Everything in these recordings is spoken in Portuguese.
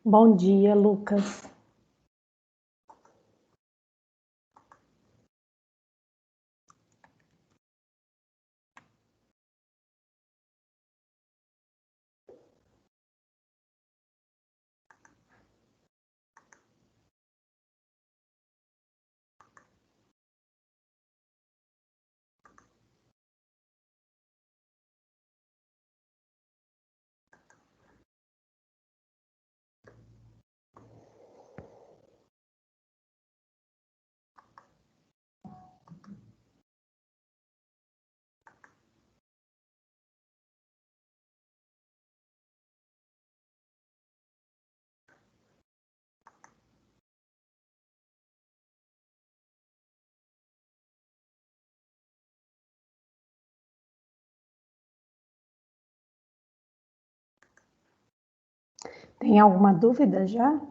Bom dia, Lucas. Tem alguma dúvida já?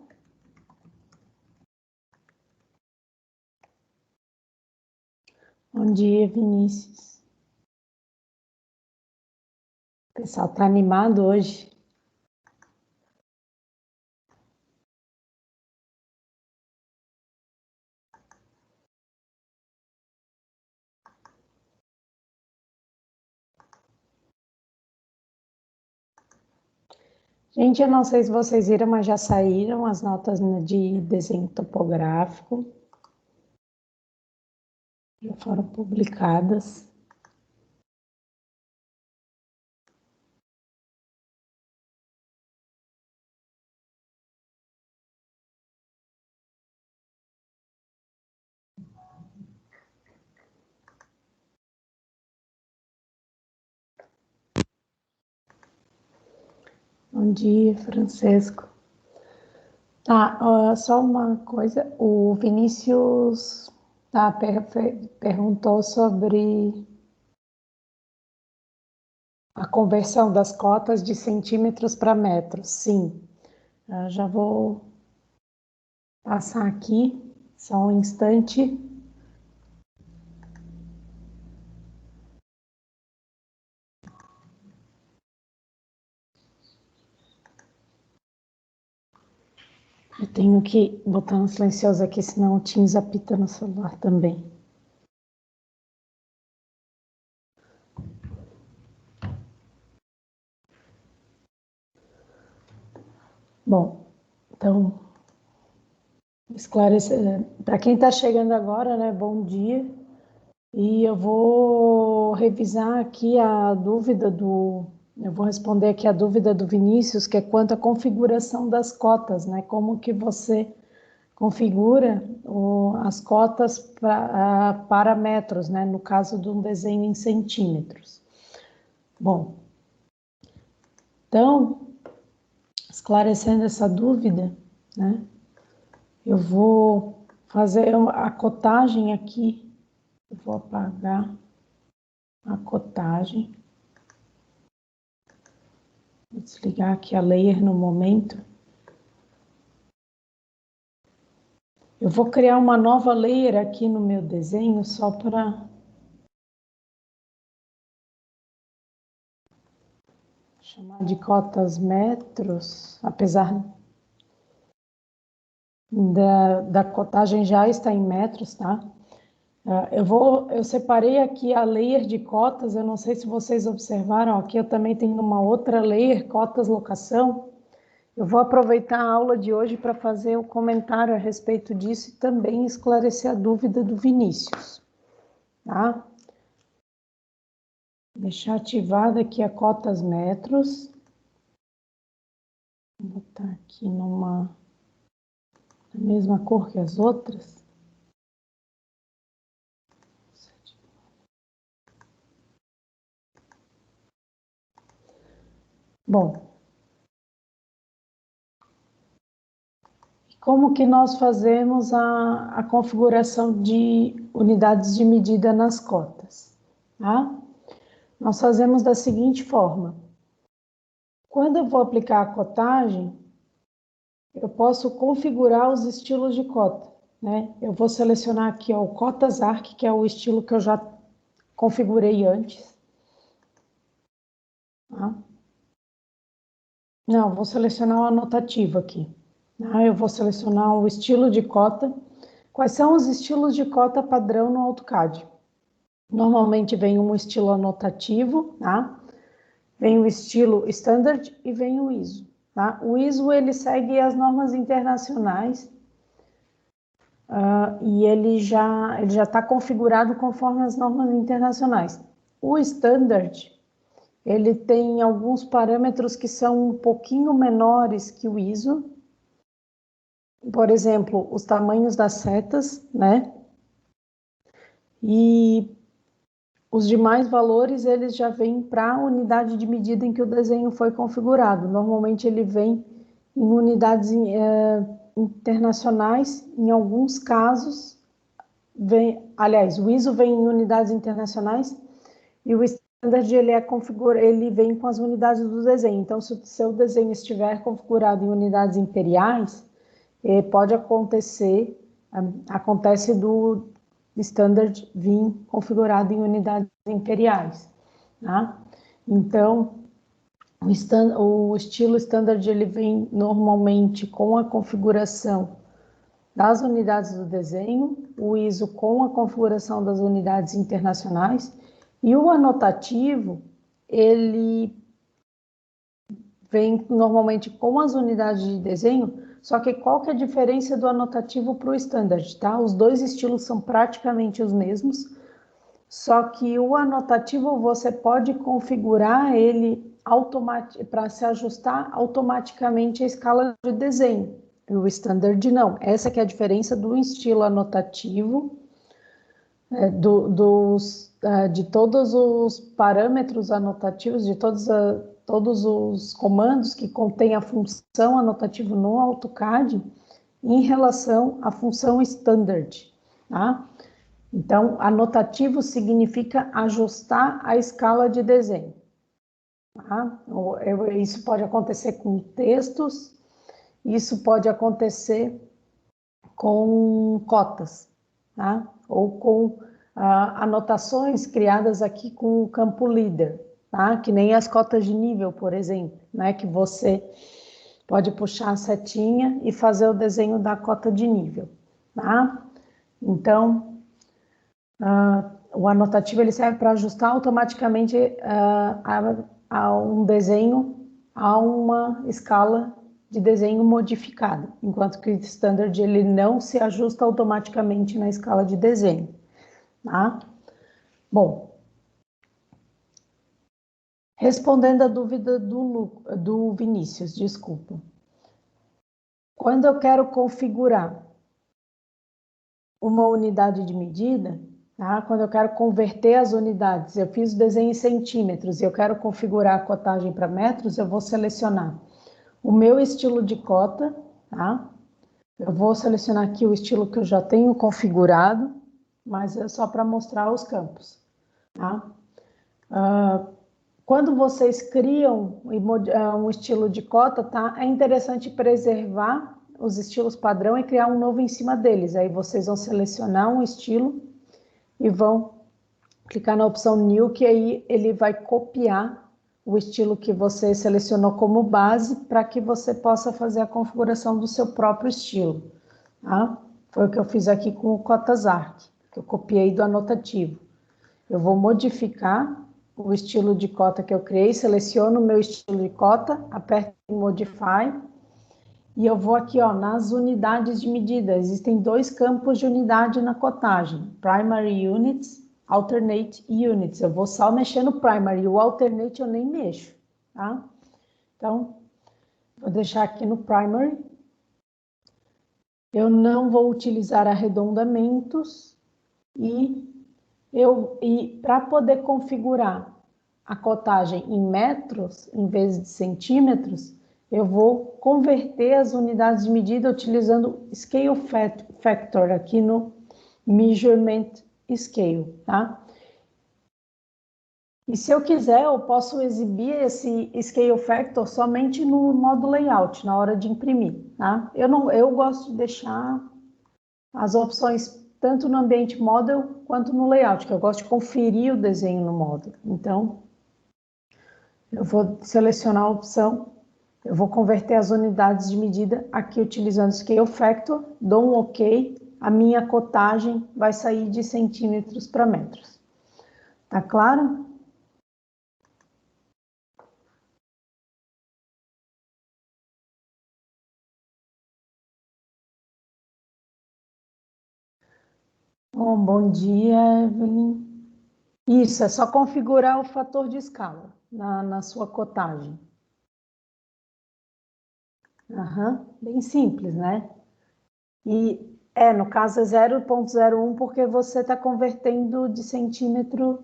Bom dia, Vinícius. O pessoal tá animado hoje. Gente, eu não sei se vocês viram, mas já saíram as notas de desenho topográfico. Já foram publicadas. Bom dia, Francesco. Tá, só uma coisa. O Vinícius perguntou sobre a conversão das cotas de centímetros para metros. Sim, eu já vou passar aqui, só um instante. Eu tenho que botar no silencioso aqui, senão o Teams apita no celular também. Bom, então, esclarecer. Para quem está chegando agora, né, bom dia. E eu vou revisar aqui a dúvida eu vou responder aqui a dúvida do Vinícius, que é quanto à configuração das cotas, né? Como que você configura as cotas para metros, né? No caso de um desenho em centímetros. Bom, então, esclarecendo essa dúvida, né? Eu vou fazer a cotagem aqui. Eu vou apagar a cotagem. Vou desligar aqui a layer no momento. Eu vou criar uma nova layer aqui no meu desenho só para chamar de cotas metros, apesar da cotagem já estar em metros, tá? Eu separei aqui a layer de cotas, eu não sei se vocês observaram, aqui eu também tenho uma outra layer, cotas locação. Eu vou aproveitar a aula de hoje para fazer o comentário a respeito disso e também esclarecer a dúvida do Vinícius, tá? Deixar ativada aqui a cotas metros. Vou botar aqui na mesma cor que as outras. Bom, como que nós fazemos a configuração de unidades de medida nas cotas? Tá? Nós fazemos da seguinte forma. Quando eu vou aplicar a cotagem, eu posso configurar os estilos de cota. Né? Eu vou selecionar aqui ó, o Cotas Arc, que é o estilo que eu já configurei antes. Tá? Não, vou selecionar o anotativo aqui. Eu vou selecionar o estilo de cota. Quais são os estilos de cota padrão no AutoCAD? Normalmente vem um estilo anotativo, tá? Vem o estilo Standard e vem o ISO. Tá? O ISO ele segue as normas internacionais e ele já está configurado conforme as normas internacionais. O Standard ele tem alguns parâmetros que são um pouquinho menores que o ISO. Por exemplo, os tamanhos das setas, né? E os demais valores, eles já vêm para a unidade de medida em que o desenho foi configurado. Normalmente ele vem em unidades internacionais, em alguns casos, aliás, o ISO vem em unidades internacionais e o Standard ele vem com as unidades do desenho. Então, se o seu desenho estiver configurado em unidades imperiais, pode acontecer, acontece do Standard vir configurado em unidades imperiais, tá? Então, o estilo Standard ele vem normalmente com a configuração das unidades do desenho, o ISO com a configuração das unidades internacionais, e o anotativo, ele vem normalmente com as unidades de desenho, só que qual que é a diferença do anotativo para o standard, tá? Os dois estilos são praticamente os mesmos, só que o anotativo você pode configurar ele para se ajustar automaticamente à escala de desenho. E o standard não. Essa que é a diferença do estilo anotativo, de todos os parâmetros anotativos, de todos os comandos que contém a função anotativa no AutoCAD em relação à função standard, tá? Então, anotativo significa ajustar a escala de desenho. Tá? Isso pode acontecer com textos, isso pode acontecer com cotas, tá? Ou com anotações criadas aqui com o campo líder, tá? Que nem as cotas de nível, por exemplo, né? Que você pode puxar a setinha e fazer o desenho da cota de nível, tá? Então, o anotativo ele serve para ajustar automaticamente a um desenho a uma escala de desenho modificada, enquanto que o standard ele não se ajusta automaticamente na escala de desenho, tá? Bom, respondendo a dúvida do Vinícius, desculpa. Quando eu quero configurar uma unidade de medida, tá? Quando eu quero converter as unidades, eu fiz o desenho em centímetros e eu quero configurar a cotagem para metros, eu vou selecionar o meu estilo de cota, tá? Eu vou selecionar aqui o estilo que eu já tenho configurado, mas é só para mostrar os campos, tá? Quando vocês criam um estilo de cota, tá? É interessante preservar os estilos padrão e criar um novo em cima deles. Aí vocês vão selecionar um estilo e vão clicar na opção New, que aí ele vai copiar o estilo que você selecionou como base para que você possa fazer a configuração do seu próprio estilo. Tá? Foi o que eu fiz aqui com o Cotas Arc, que eu copiei do anotativo. Eu vou modificar o estilo de cota que eu criei, seleciono o meu estilo de cota, aperto em Modify, e eu vou aqui ó, nas unidades de medida. Existem dois campos de unidade na cotagem, Primary Units, Alternate Units. Eu vou só mexer no Primary, o Alternate eu nem mexo, tá? Então, vou deixar aqui no Primary. Eu não vou utilizar arredondamentos e para poder configurar a cotagem em metros, em vez de centímetros, eu vou converter as unidades de medida utilizando Scale Factor aqui no Measurement Scale, tá? E se eu quiser, eu posso exibir esse Scale Factor somente no modo Layout, na hora de imprimir, tá? Eu gosto de deixar as opções tanto no ambiente Model quanto no Layout, que eu gosto de conferir o desenho no Model. Então, eu vou selecionar a opção Eu vou converter as unidades de medida aqui utilizando o Scale Factor, dou um OK, a minha cotagem vai sair de centímetros para metros. Tá claro? Bom dia, Evelyn. Isso, é só configurar o fator de escala na sua cotagem. Bem simples, né? E no caso é 0,01 porque você está convertendo de centímetro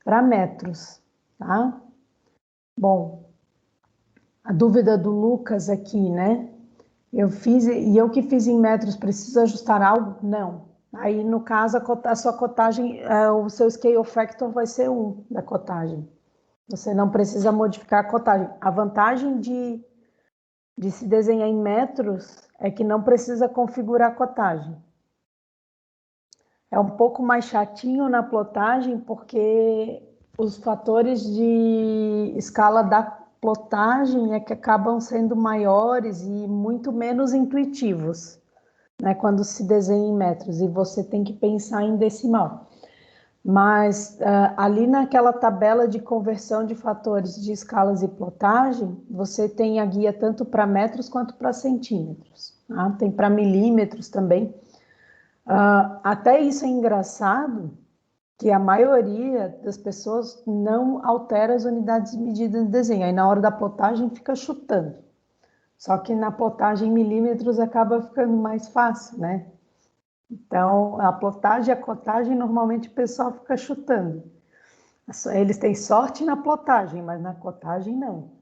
para metros, tá? Bom, a dúvida do Lucas aqui, né? Eu que fiz em metros, preciso ajustar algo? Não. Aí, no caso, a sua cotagem, o seu scale factor vai ser 1 da cotagem. Você não precisa modificar a cotagem. A vantagem de se desenhar em metros é que não precisa configurar a cotagem. É um pouco mais chatinho na plotagem, porque os fatores de escala da plotagem é que acabam sendo maiores e muito menos intuitivos, né, quando se desenha em metros, e você tem que pensar em decimal. Mas ali naquela tabela de conversão de fatores de escalas e plotagem, você tem a guia tanto para metros quanto para centímetros. Tá? Tem para milímetros também. Até isso é engraçado, que a maioria das pessoas não altera as unidades de medida de desenho. Aí na hora da plotagem fica chutando. Só que na plotagem em milímetros acaba ficando mais fácil, né? Então, a plotagem e a cotagem, normalmente o pessoal fica chutando. Eles têm sorte na plotagem, mas na cotagem não.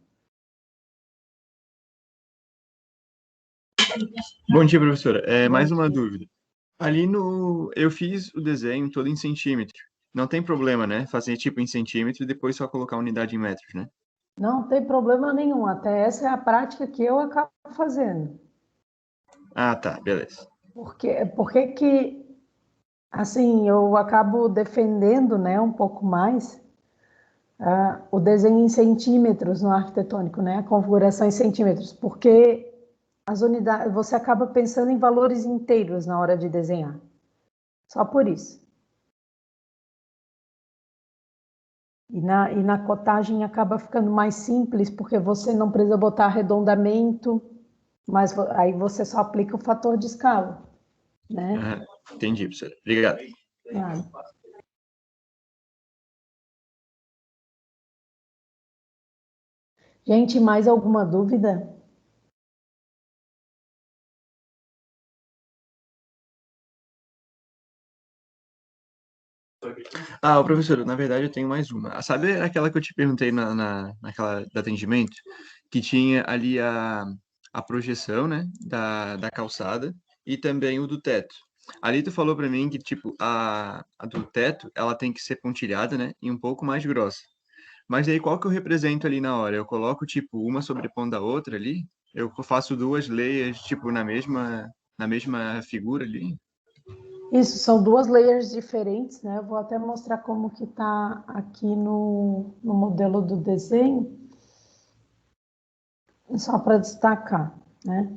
Bom dia, professora. Mais uma dúvida. Ali eu fiz o desenho todo em centímetro. Não tem problema, né? Fazer tipo em centímetro e depois só colocar a unidade em metros, né? Não tem problema nenhum. Até essa é a prática que eu acabo fazendo. Ah, tá, beleza. Porque que, assim, eu acabo defendendo, né, um pouco mais o desenho em centímetros no arquitetônico, né, a configuração em centímetros, porque as unidades, você acaba pensando em valores inteiros na hora de desenhar. Só por isso. E na cotagem acaba ficando mais simples, porque você não precisa botar arredondamento, mas aí você só aplica o fator de escala, né? Entendi, professora. Obrigado. Gente, mais alguma dúvida? Professor, na verdade eu tenho mais uma. Sabe aquela que eu te perguntei naquela do atendimento? Que tinha ali a projeção, né, da calçada e também o do teto. Ali tu falou para mim que, tipo, a do teto, ela tem que ser pontilhada, né, e um pouco mais grossa. Mas aí qual que eu represento ali na hora? Eu coloco, tipo, uma sobrepondo a outra ali? Eu faço duas layers, tipo, na mesma figura ali? Isso, são duas layers diferentes, né? Eu vou até mostrar como que tá aqui no modelo do desenho, só para destacar, né?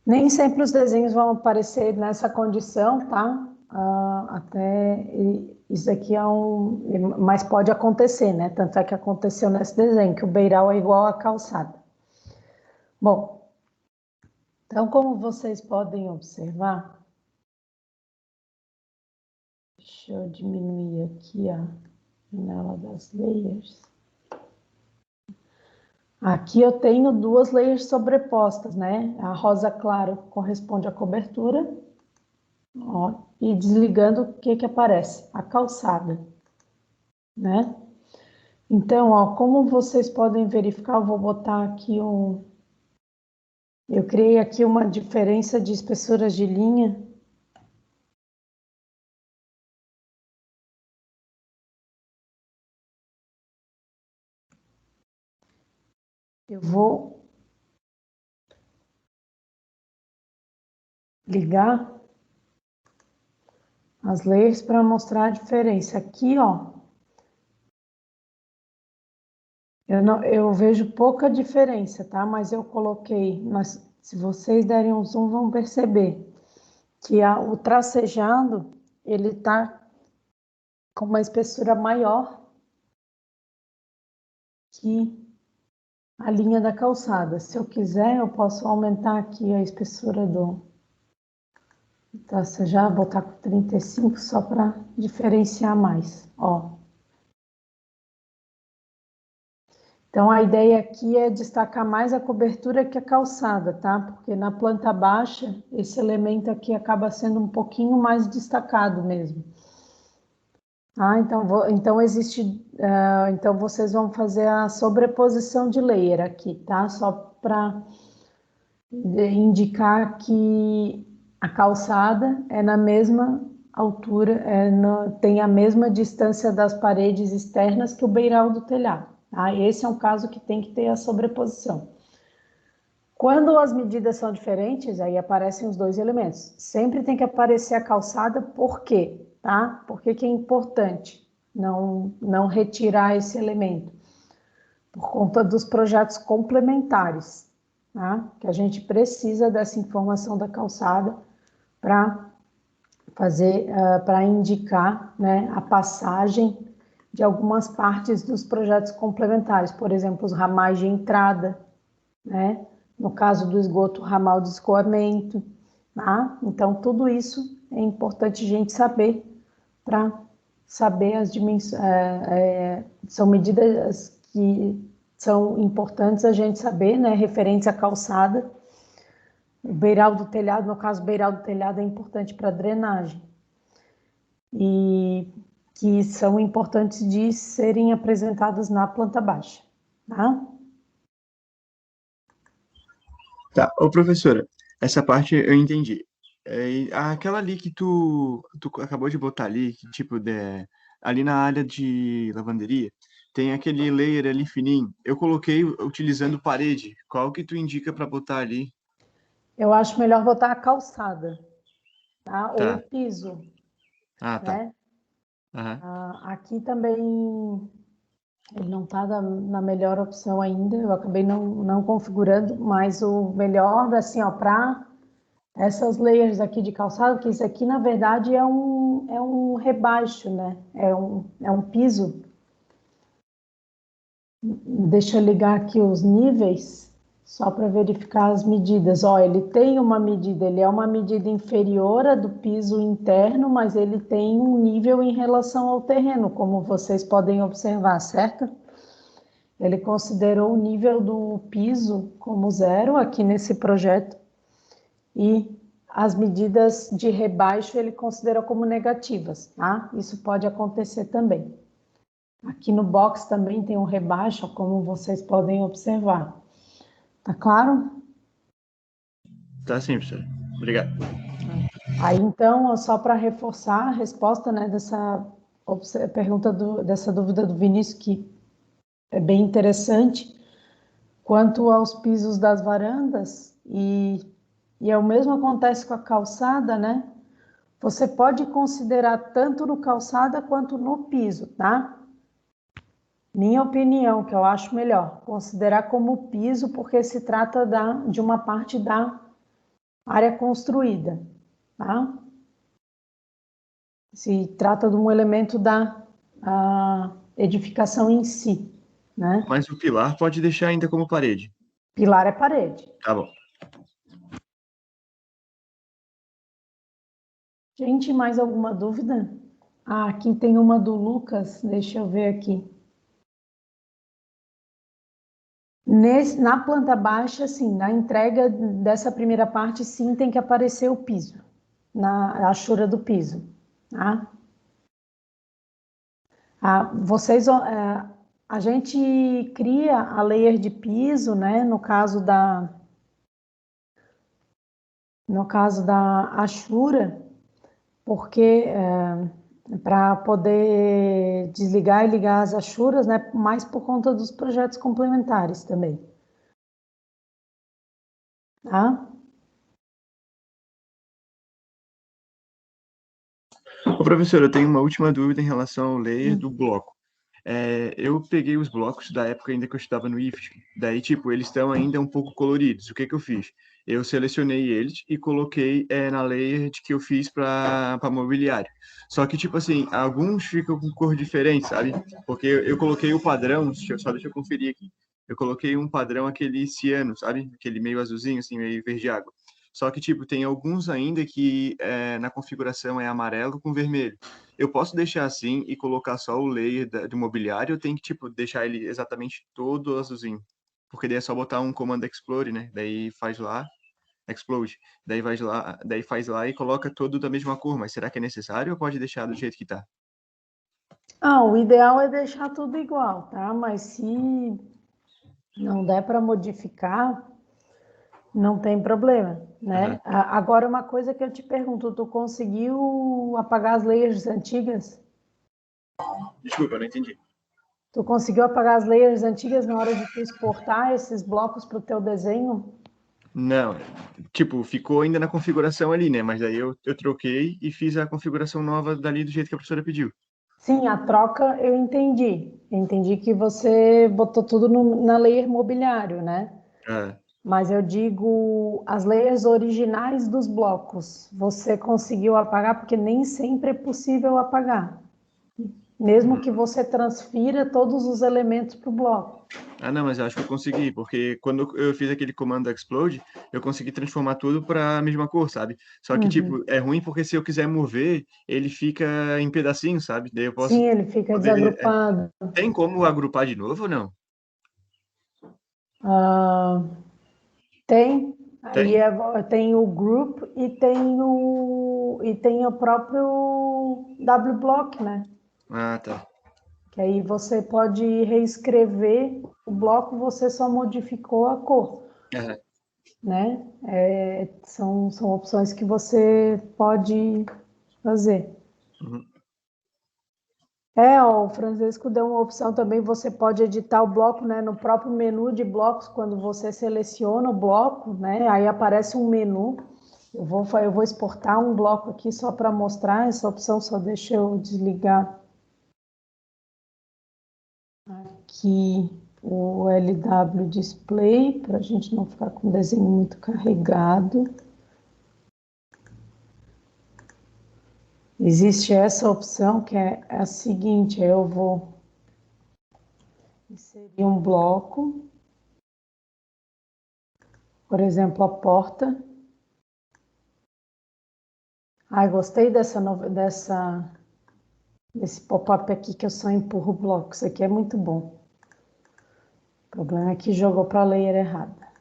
Nem sempre os desenhos vão aparecer nessa condição, tá? Isso aqui mas pode acontecer, né? Tanto é que aconteceu nesse desenho, que o beiral é igual à calçada. Bom, então como vocês podem observar, deixa eu diminuir aqui a janela das layers. Aqui eu tenho duas layers sobrepostas, né? A rosa claro corresponde à cobertura, ó, e desligando, o que que aparece? A calçada, né? Então, ó, como vocês podem verificar, eu vou botar aqui eu criei aqui uma diferença de espessuras de linha. Eu vou ligar as layers para mostrar a diferença. Aqui, ó, Eu vejo pouca diferença, tá? Mas eu coloquei, mas se vocês derem um zoom, vão perceber que o tracejado, ele tá com uma espessura maior que a linha da calçada. Se eu quiser, eu posso aumentar aqui a espessura do tracejado, botar com 35 só para diferenciar mais, ó. Então, a ideia aqui é destacar mais a cobertura que a calçada, tá? Porque na planta baixa, esse elemento aqui acaba sendo um pouquinho mais destacado mesmo. Ah, então existe, então vocês vão fazer a sobreposição de layer aqui, tá? Só para indicar que a calçada é na mesma altura, tem a mesma distância das paredes externas que o beiral do telhado. Tá? Esse é um caso que tem que ter a sobreposição. Quando as medidas são diferentes, aí aparecem os dois elementos. Sempre tem que aparecer a calçada, por quê? Tá? Por que é importante não retirar esse elemento? Por conta dos projetos complementares, tá? Que a gente precisa dessa informação da calçada para fazer, para indicar, né, a passagem de algumas partes dos projetos complementares, por exemplo, os ramais de entrada, né? No caso do esgoto, ramal de escoamento, tá? Então, tudo isso é importante a gente saber para saber as dimensões, são medidas que são importantes a gente saber, né? Referentes à calçada. O beiral do telhado, no caso, o beiral do telhado é importante para drenagem. E que são importantes de serem apresentadas na planta baixa, tá? Tá, ô professora, essa parte eu entendi. Aquela ali que tu acabou de botar ali, que tipo, ali na área de lavanderia, tem aquele layer ali fininho. Eu coloquei utilizando parede. Qual que tu indica para botar ali? Eu acho melhor botar a calçada, tá? Ou o Tá. piso, Ah, tá. né? Aham. Aqui também ele não está na melhor opção ainda, eu acabei não configurando, mas o melhor, assim, ó, para essas layers aqui de calçado, que isso aqui, na verdade, é um rebaixo, né? É um piso. Deixa eu ligar aqui os níveis, só para verificar as medidas. Ó, ele tem uma medida, ele é uma medida inferior à do piso interno, mas ele tem um nível em relação ao terreno, como vocês podem observar, certo? Ele considerou o nível do piso como zero aqui nesse projeto e as medidas de rebaixo ele considera como negativas, tá? Isso pode acontecer também. Aqui no box também tem um rebaixo, como vocês podem observar. Tá claro? Tá sim, professora. Obrigado. Aí então, só para reforçar a resposta, né, dessa pergunta dessa dúvida do Vinícius, que é bem interessante, quanto aos pisos das varandas, e o mesmo acontece com a calçada, né? Você pode considerar tanto no calçada quanto no piso, tá? Minha opinião, que eu acho melhor, considerar como piso, porque se trata de uma parte da área construída, tá? Se trata de um elemento da edificação em si, né? Mas o pilar pode deixar ainda como parede. Pilar é parede. Tá bom. Gente, mais alguma dúvida? Aqui tem uma do Lucas, deixa eu ver aqui. Na planta baixa, sim, na entrega dessa primeira parte, sim, tem que aparecer o piso, na achura do piso, tá? A gente cria a layer de piso, né, no caso da achura, porque para poder desligar e ligar as achuras, né, mais por conta dos projetos complementares também, tá? Ô, professor, eu tenho uma última dúvida em relação ao layer do Hum. bloco. Eu peguei os blocos da época ainda que eu estudava no IFSC. Daí, tipo, eles estão ainda um pouco coloridos. O que que eu fiz? Eu selecionei eles e coloquei na layer que eu fiz para mobiliário. Só que, tipo assim, alguns ficam com cor diferente, sabe? Porque eu coloquei o padrão, deixa eu conferir aqui. Eu coloquei um padrão aquele ciano, sabe? Aquele meio azulzinho, assim, meio verde água. Só que, tipo, tem alguns ainda que na configuração é amarelo com vermelho. Eu posso deixar assim e colocar só o layer do mobiliário, ou tem que, tipo, deixar ele exatamente todo azulzinho? Porque daí é só botar um comando explode, né? Daí faz lá, explode. Daí faz lá e coloca todo da mesma cor. Mas será que é necessário ou pode deixar do jeito que tá? O ideal é deixar tudo igual, tá? Mas se não der para modificar, não tem problema, Aham. né? Agora, uma coisa que eu te pergunto, tu conseguiu apagar as layers antigas? Desculpa, eu não entendi. Tu conseguiu apagar as layers antigas na hora de tu exportar esses blocos para o teu desenho? Não, tipo, ficou ainda na configuração ali, né? Mas daí eu troquei e fiz a configuração nova dali do jeito que a professora pediu. Sim, a troca eu entendi. Eu entendi que você botou tudo na layer mobiliário, né? Ah, Mas eu digo as layers originais dos blocos. Você conseguiu apagar porque nem sempre é possível apagar, mesmo que você transfira todos os elementos para o bloco. não, mas eu acho que eu consegui, porque quando eu fiz aquele comando explode, eu consegui transformar tudo para a mesma cor, sabe? Só que, tipo, Uhum. é ruim porque se eu quiser mover, ele fica em pedacinhos, sabe? Daí eu Sim, ele fica poderia, desagrupado. tem como agrupar de novo ou não? Ah, tem, aí Tem? tem o group e tem o próprio W-block, né? Ah, tá. Que aí você pode reescrever o bloco, você só modificou a cor, Aham. né? São opções que você pode fazer. Uhum. O Francisco deu uma opção também, você pode editar o bloco, né, no próprio menu de blocos, quando você seleciona o bloco, né, aí aparece um menu. Eu vou exportar um bloco aqui só para mostrar essa opção, só deixa eu desligar aqui o LW Display, para a gente não ficar com o desenho muito carregado. Existe essa opção que é a seguinte, eu vou inserir um bloco, por exemplo, a porta. Gostei desse pop-up aqui que eu só empurro blocos. Isso aqui é muito bom. O problema é que jogou para a layer errada.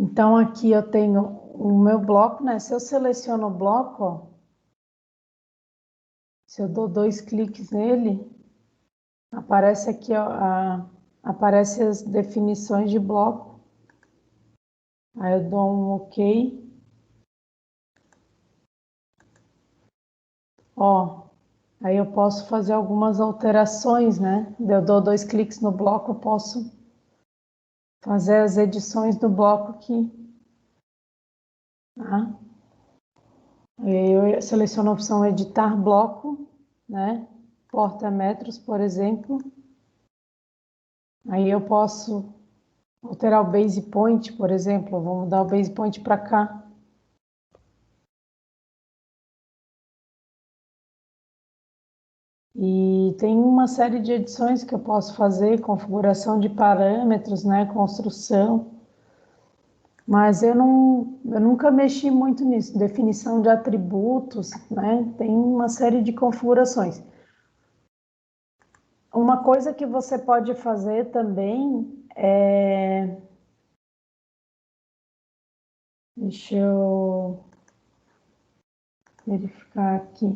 Então aqui eu tenho o meu bloco, né? Se eu seleciono o bloco, ó, se eu dou 2 cliques nele, aparece aqui, ó, aparece as definições de bloco. Aí eu dou um OK. Ó, aí eu posso fazer algumas alterações, né? Eu dou 2 cliques no bloco, eu posso fazer as edições do bloco aqui. Tá? Eu seleciono a opção editar bloco, né? Porta-metros, por exemplo. Aí eu posso alterar o base point, por exemplo. Vou mudar o base point para cá. E tem uma série de edições que eu posso fazer, configuração de parâmetros, né? Construção. Mas eu nunca mexi muito nisso. Definição de atributos, né? Tem uma série de configurações. Uma coisa que você pode fazer também é. Deixa eu verificar aqui.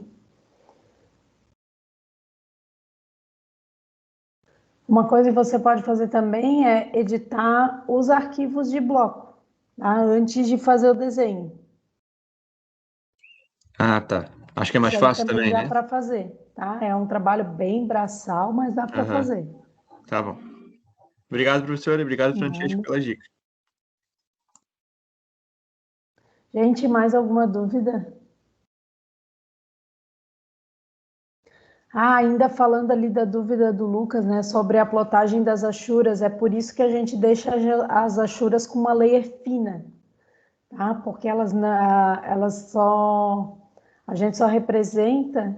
Uma coisa que você pode fazer também é editar os arquivos de bloco, tá? Antes de fazer o desenho. Ah, tá. Acho que é mais Isso aí fácil também também, dá né? para fazer, tá? É um trabalho bem braçal, mas dá para Aham. fazer. Tá bom. Obrigado, professor, e obrigado, Francesco, Nada. pelas dicas. Gente, mais alguma dúvida? Ah, ainda falando ali da dúvida do Lucas, né, sobre a plotagem das achuras, é por isso que a gente deixa as achuras com uma layer fina, tá? Porque elas só, a gente só representa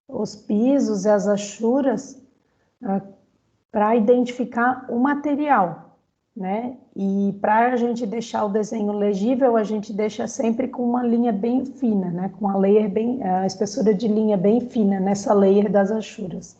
os pisos e as achuras para identificar o material, né? E para a gente deixar o desenho legível, a gente deixa sempre com uma linha bem fina, né? Com a layer bem, a espessura de linha bem fina nessa layer das achuras.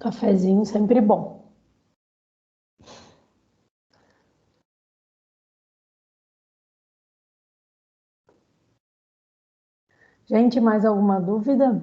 Cafezinho sempre bom. Gente, mais alguma dúvida?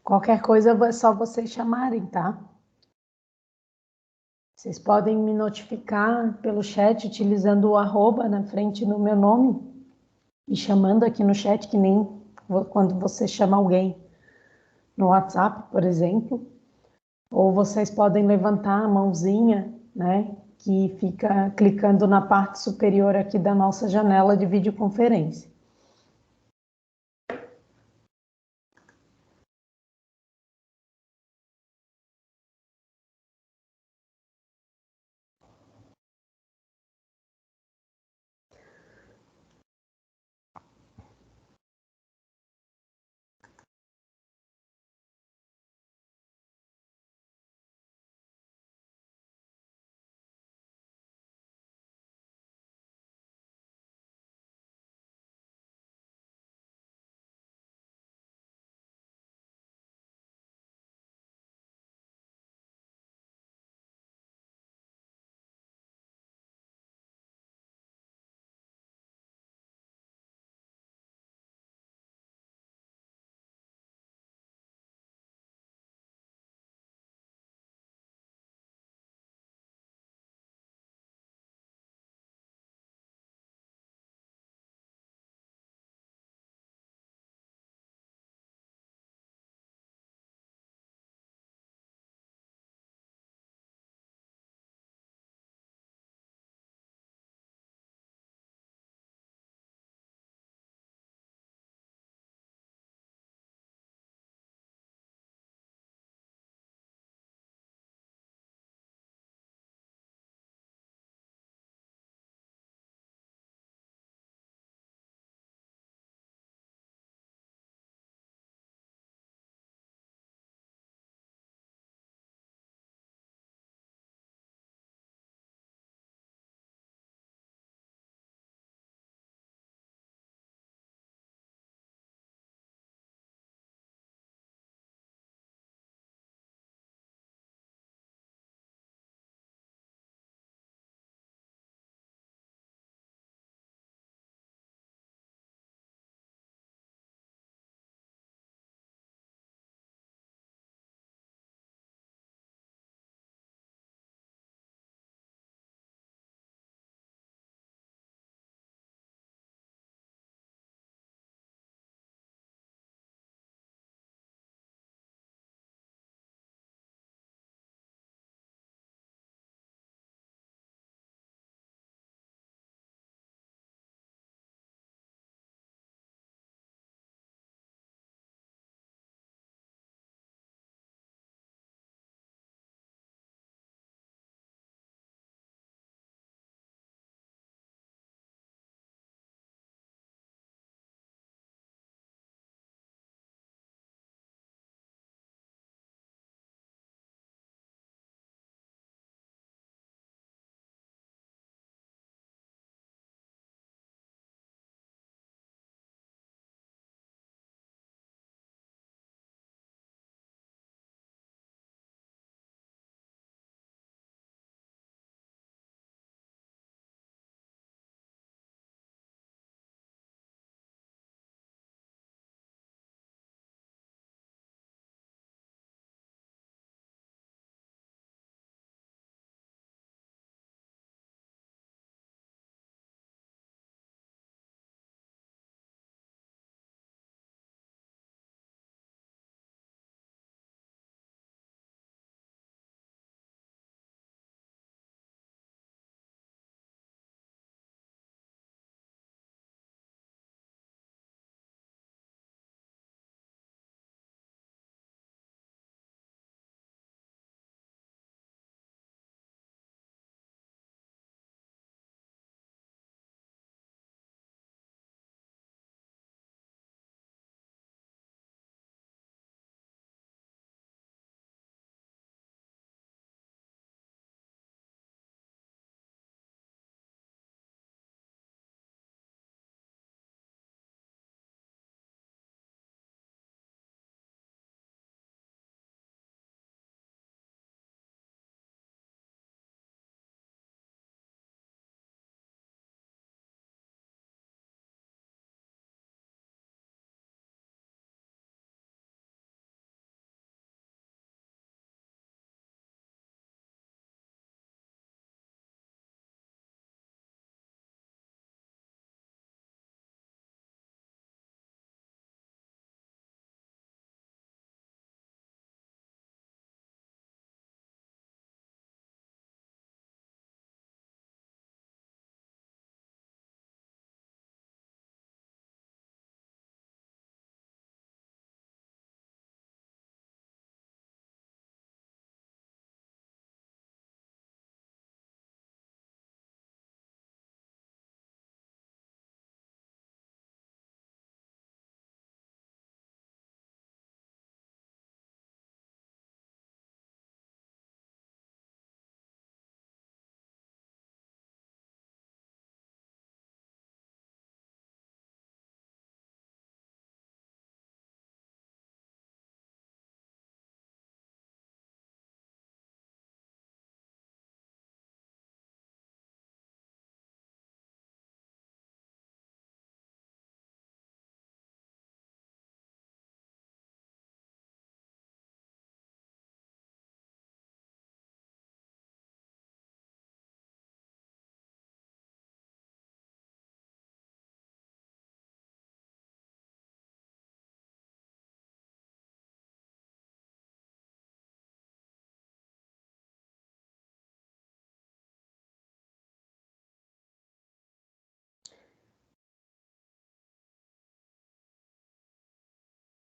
Qualquer coisa é só vocês chamarem, tá? Vocês podem me notificar pelo chat utilizando o arroba na frente do meu nome e chamando aqui no chat, que nem quando você chama alguém no WhatsApp, por exemplo. Ou vocês podem levantar a mãozinha, né? Que fica clicando na parte superior aqui da nossa janela de videoconferência.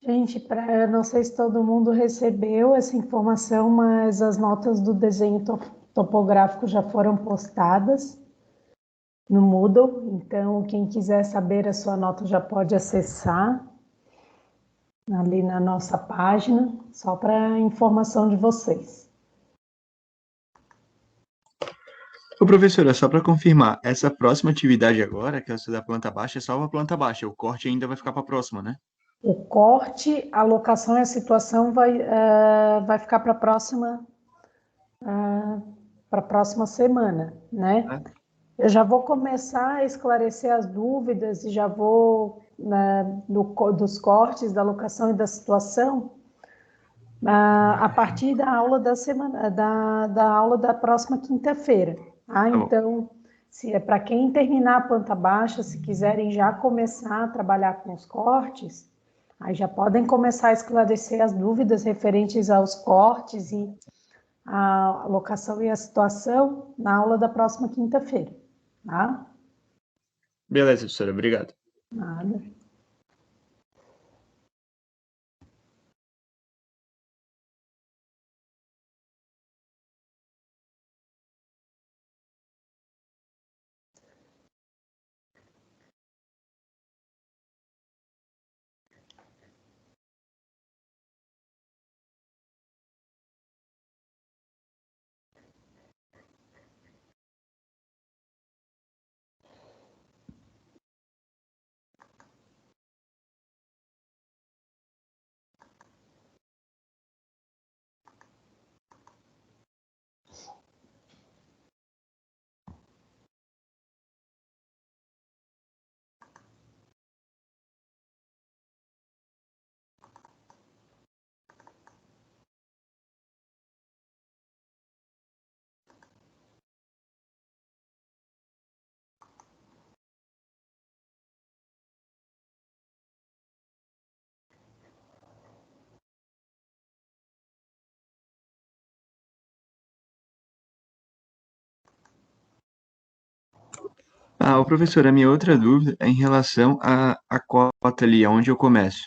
Gente, eu não sei se todo mundo recebeu essa informação, mas as notas do desenho topográfico já foram postadas no Moodle, então quem quiser saber a sua nota já pode acessar ali na nossa página, só para informação de vocês. Ô, professora, só para confirmar, essa próxima atividade agora, que é essa da planta baixa, é só a planta baixa, o corte ainda vai ficar para a próxima, né? O corte, a locação e a situação vai ficar para a próxima semana, né? Eu já vou começar a esclarecer as dúvidas e já vou, dos cortes, da locação e da situação, a partir da aula da semana, da aula da próxima quinta-feira. Tá bom. Então, se é para quem terminar a planta baixa, se quiserem já começar a trabalhar com os cortes, aí já podem começar a esclarecer as dúvidas referentes aos cortes e a locação e a situação na aula da próxima quinta-feira, tá? Beleza, professora, obrigado. Nada. Ô, professor, a minha outra dúvida é em relação à cota ali, aonde eu começo.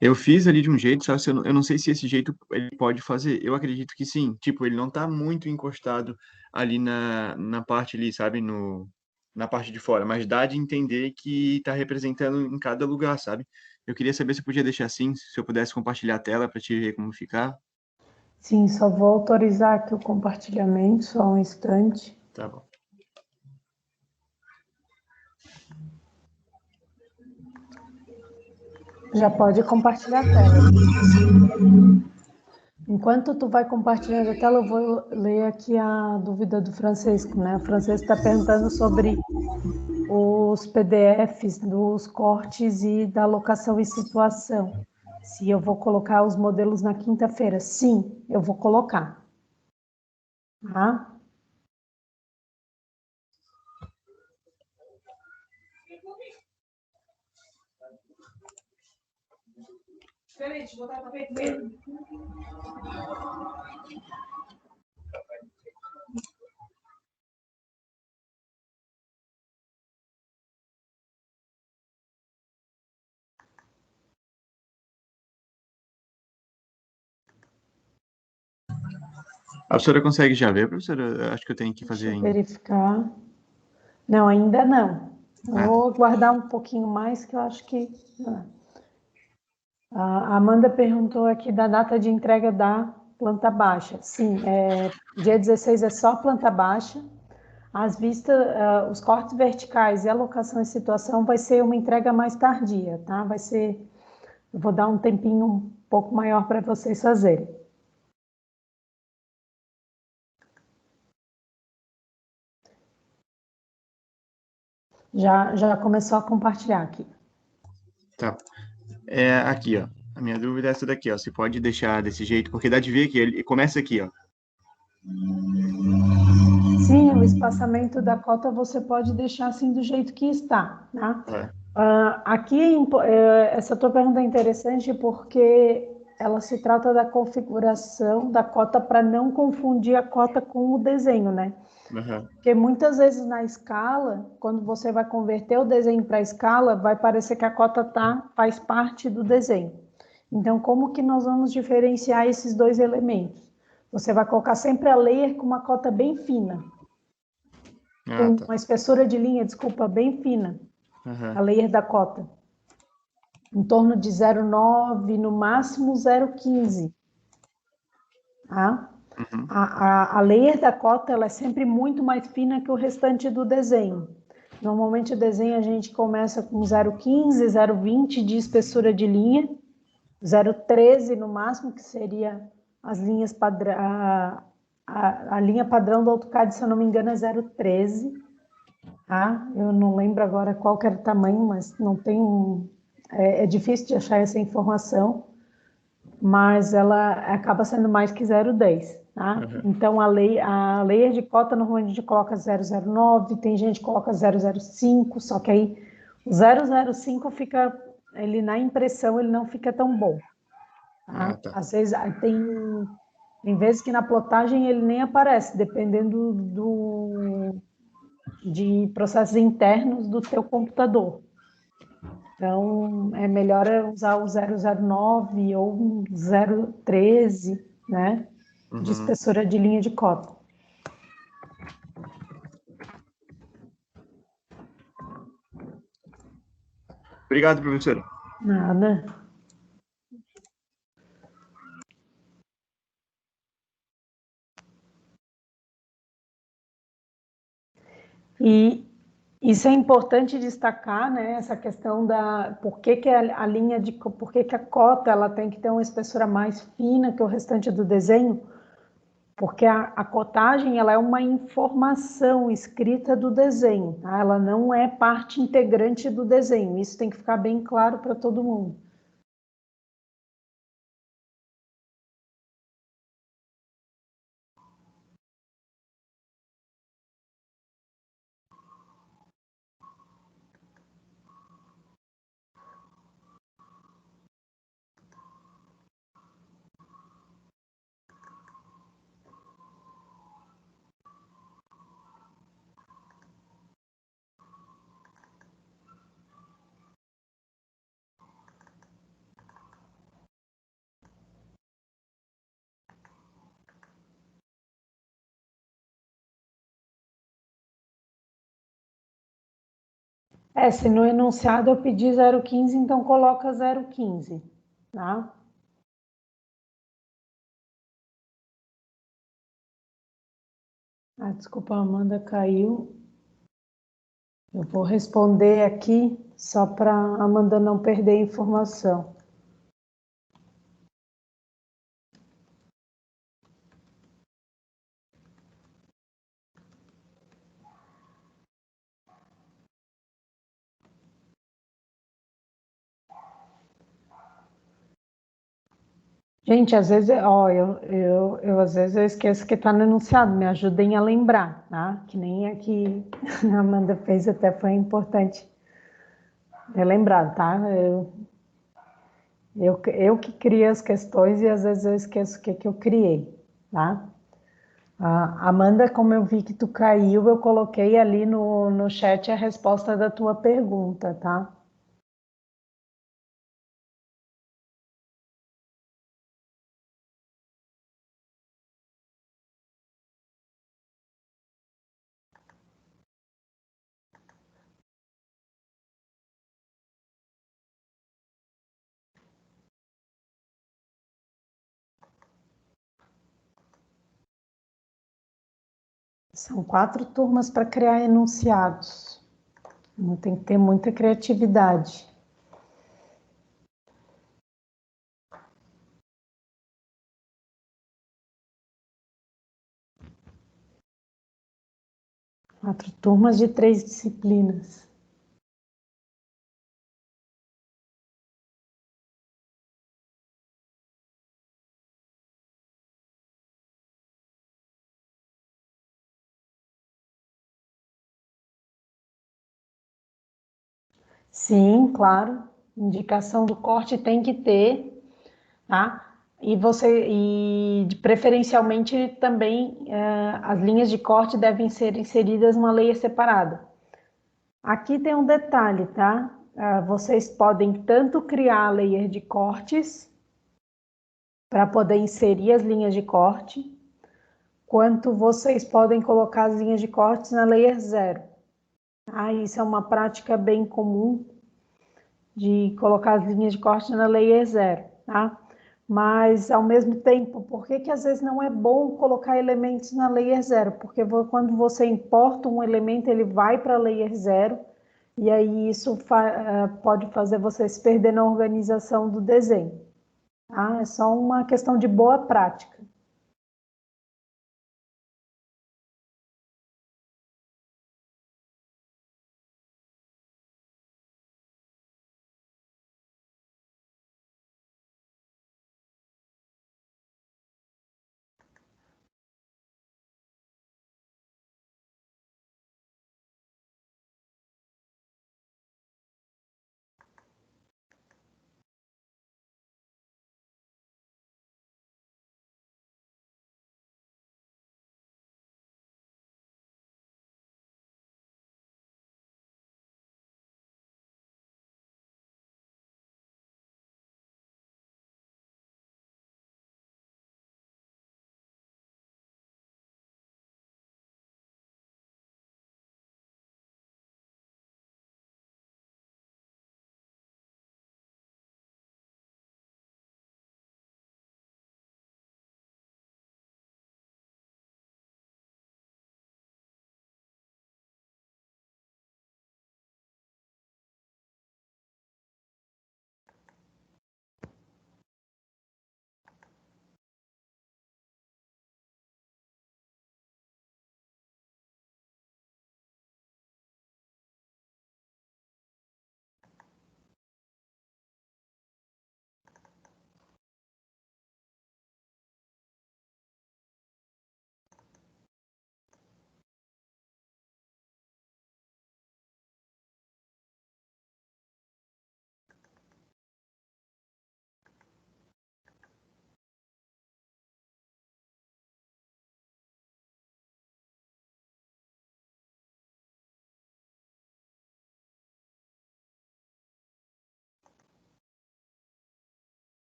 Eu fiz ali de um jeito, só que eu não sei se esse jeito ele pode fazer. Eu acredito que sim. Tipo, ele não tá muito encostado ali na parte ali, sabe? Na parte de fora, mas dá de entender que tá representando em cada lugar, sabe? Eu queria saber se eu podia deixar assim, se eu pudesse compartilhar a tela para te ver como ficar. Sim, só vou autorizar aqui o compartilhamento, só um instante. Tá bom. Já pode compartilhar a tela. Enquanto tu vai compartilhando a tela, eu vou ler aqui a dúvida do Francisco, né? O Francisco está perguntando sobre os PDFs dos cortes e da locação e situação. Se eu vou colocar os modelos na quinta-feira. Sim, eu vou colocar. Tá? Diferente, botar tapete mesmo. A professora consegue já ver, professora? Eu acho que eu tenho que fazer Deixa eu ainda. verificar. Não, ainda não. Ah, Vou guardar um pouquinho mais, que eu acho que... A Amanda perguntou aqui da data de entrega da planta baixa. Sim, dia 16 é só planta baixa. As vistas, os cortes verticais e a locação e situação vai ser uma entrega mais tardia, tá? Vai ser... Eu vou dar um tempinho um pouco maior para vocês fazerem. Já começou a compartilhar aqui. tá. Aqui, ó. A minha dúvida é essa daqui, ó. Você pode deixar desse jeito, porque dá de ver que ele começa aqui, ó. Sim, o espaçamento da cota você pode deixar assim do jeito que está, tá? Aqui, essa tua pergunta é interessante porque ela se trata da configuração da cota para não confundir a cota com o desenho, né? Uhum. Porque muitas vezes na escala, quando você vai converter o desenho para a escala, vai parecer que a cota faz parte do desenho. Então, como que nós vamos diferenciar esses dois elementos? Você vai colocar sempre a layer com uma cota bem fina, com tá. uma espessura de linha, desculpa, bem fina, a layer da cota, em torno de 0,9, no máximo 0,15. Tá? A layer da cota ela é sempre muito mais fina que o restante do desenho. Normalmente o desenho a gente começa com 0,15, 0,20 de espessura de linha, 0,13 no máximo, que seria as linhas padrão, a linha padrão do AutoCAD, se eu não me engano, é 0,13. Tá? Eu não lembro agora qual que era o tamanho, mas não tem é difícil de achar essa informação, mas ela acaba sendo mais que 0,10. Tá? Então, a layer de cota, normalmente a gente coloca 0,09, tem gente que coloca 0,05, só que aí o 0,05 fica, ele na impressão, ele não fica tão bom. Tá? Tá. Às vezes, tem vezes que na plotagem ele nem aparece, dependendo de processos internos do teu computador. Então, é melhor usar o 009 ou 013, né? De espessura de linha de cota. Obrigado, professora. Nada. E isso é importante destacar, né? Essa questão da por que a linha de por que a cota ela tem que ter uma espessura mais fina que o restante do desenho, porque a cotagem ela é uma informação escrita do desenho, tá? Ela não é parte integrante do desenho. Isso tem que ficar bem claro para todo mundo. Se no enunciado eu pedi 0,15, então coloca 0,15, tá? Desculpa, a Amanda caiu. Eu vou responder aqui só para a Amanda não perder a informação. Gente, às vezes, eu às vezes eu esqueço que está no enunciado, me ajudem a lembrar, tá? Que nem aqui a Amanda fez, até foi importante relembrar, tá? Eu que criei as questões e às vezes eu esqueço o que eu criei, tá? Amanda, como eu vi que tu caiu, eu coloquei ali no chat a resposta da tua pergunta, tá? São 4 turmas para criar enunciados. Tem que ter muita criatividade. Quatro turmas de 3 disciplinas. Sim, claro. Indicação do corte tem que ter, tá? E preferencialmente também as linhas de corte devem ser inseridas numa layer separada. Aqui tem um detalhe, tá? Vocês podem tanto criar a layer de cortes, para poder inserir as linhas de corte, quanto vocês podem colocar as linhas de cortes na layer 0. Isso é uma prática bem comum de colocar as linhas de corte na layer 0, tá? Mas, ao mesmo tempo, por que às vezes não é bom colocar elementos na layer 0? Porque quando você importa um elemento, ele vai para a layer 0, e aí isso pode fazer você se perder na organização do desenho. Tá? É só uma questão de boa prática.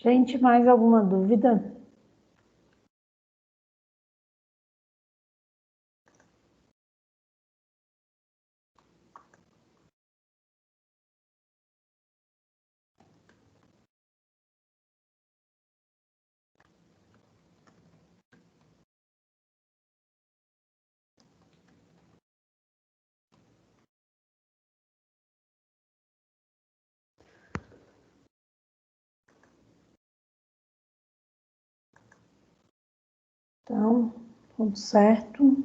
Gente, mais alguma dúvida? Então, tudo certo.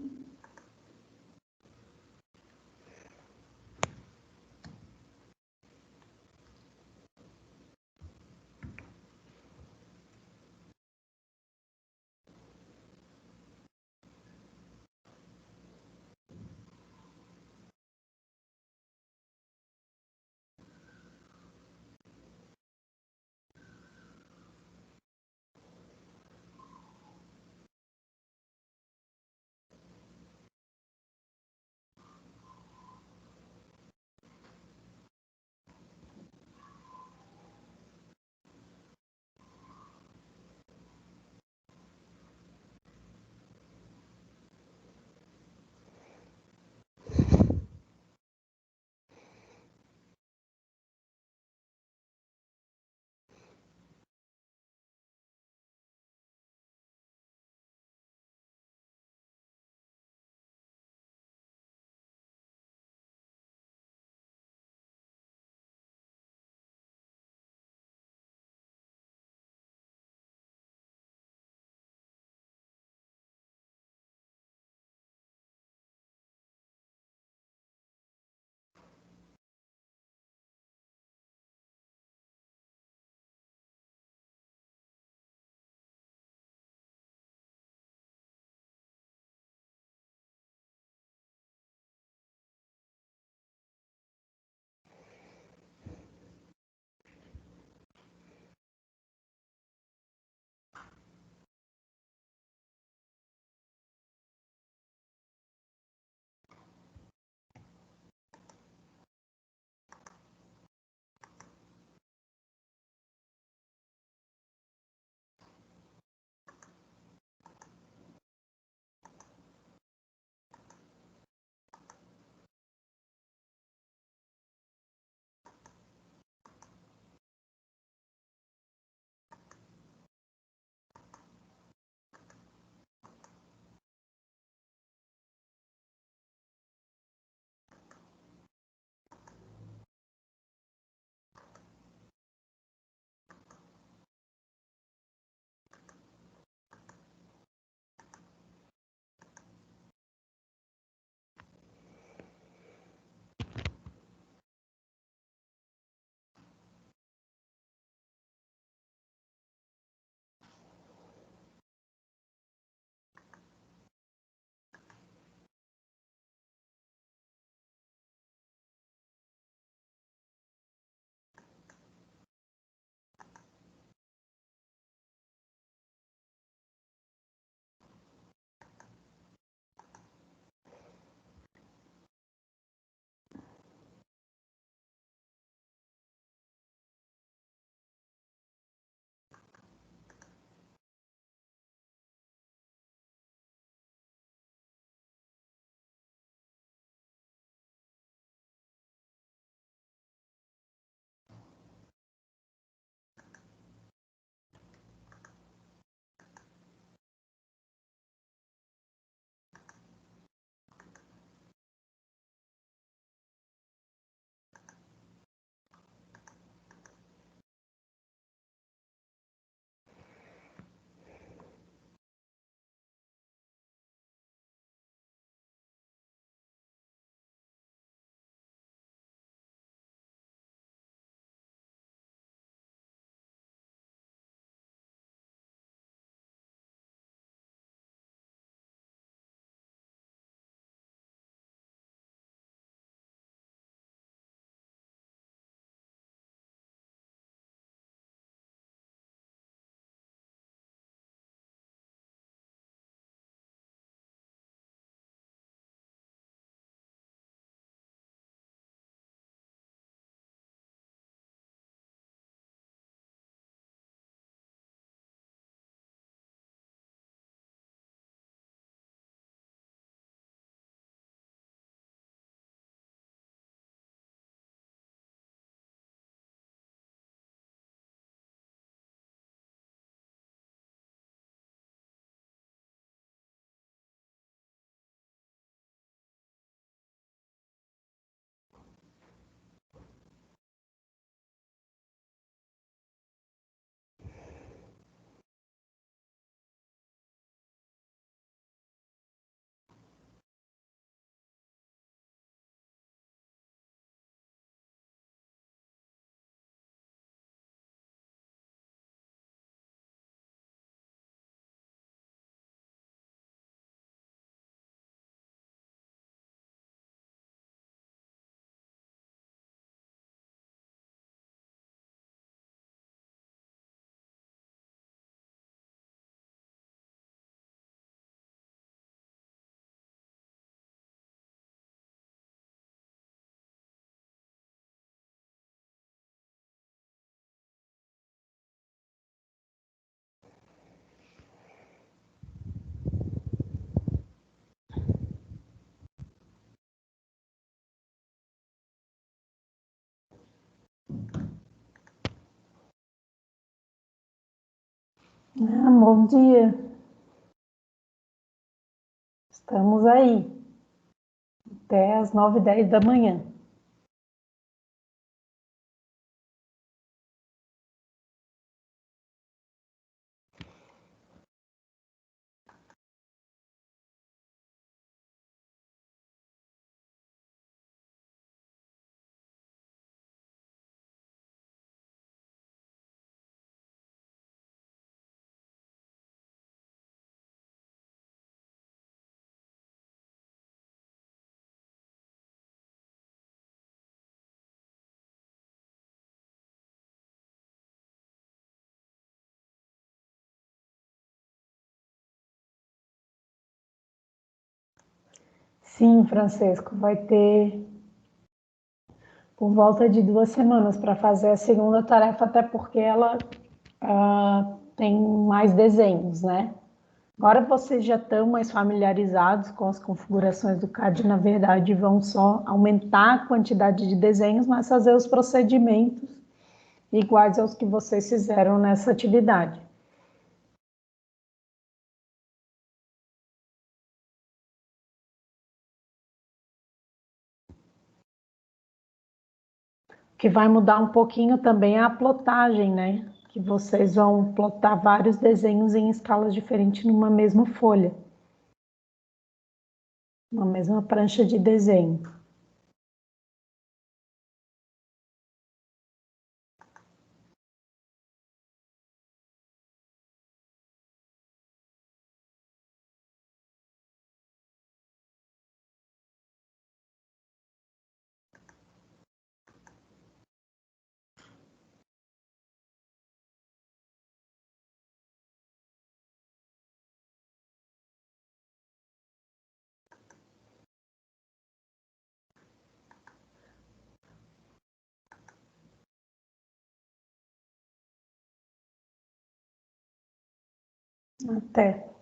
Bom dia. Estamos aí. Até as 9h10 da manhã. Sim, Francesco, vai ter por volta de 2 semanas para fazer a segunda tarefa, até porque ela tem mais desenhos, né? Agora vocês já estão mais familiarizados com as configurações do CAD, na verdade vão só aumentar a quantidade de desenhos, mas fazer os procedimentos iguais aos que vocês fizeram nessa atividade. O que vai mudar um pouquinho também é a plotagem, né? Que vocês vão plotar vários desenhos em escalas diferentes numa mesma folha, uma mesma prancha de desenho. Até.